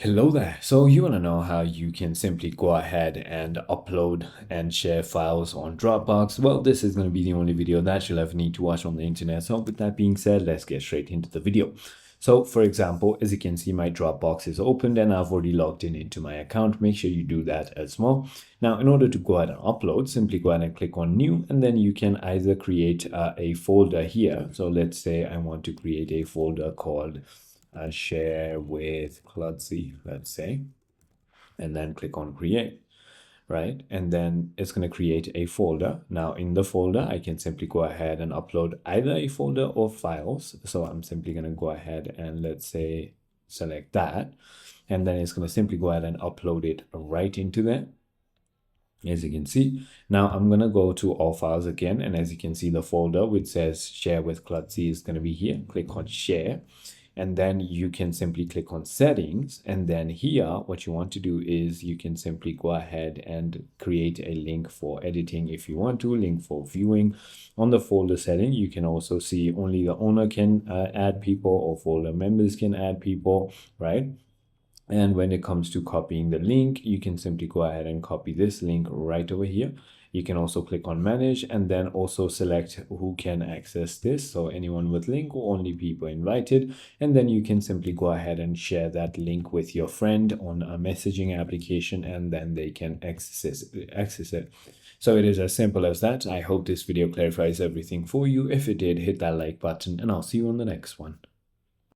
Hello there. So you want to know how you can simply go ahead and upload and share files on Dropbox? Well, this is going to be the only video that you'll ever need to watch on the internet. So with that being said, let's get straight into the video. So for example, as you can see, my Dropbox is opened and I've already logged in into my account. Make sure you do that as well. Now, in order to go ahead and upload, simply go ahead and click on new, and then you can either create a folder here. So let's say I want to create a folder called share with Klutzy, let's say, and then click on create, right? And then it's going to create a folder. Now in the folder, I can simply go ahead and upload either a folder or files. So I'm simply going to go ahead and let's say select that, and then it's going to simply go ahead and upload it right into there. As you can see, now I'm going to go to all files again, and as you can see, the folder which says share with Klutzy is going to be here. Click on share, and then you can simply click on settings, and then here what you want to do is you can simply go ahead and create a link for editing if you want to, link for viewing. On the folder setting, you can also see only the owner can add people, or folder members can add people, right? And when it comes to copying the link, you can simply go ahead and copy this link right over here. You can also click on manage and then also select who can access this. So anyone with link or only people invited. And then you can simply go ahead and share that link with your friend on a messaging application, and then they can access it. So it is as simple as that. I hope this video clarifies everything for you. If it did, hit that like button and I'll see you on the next one.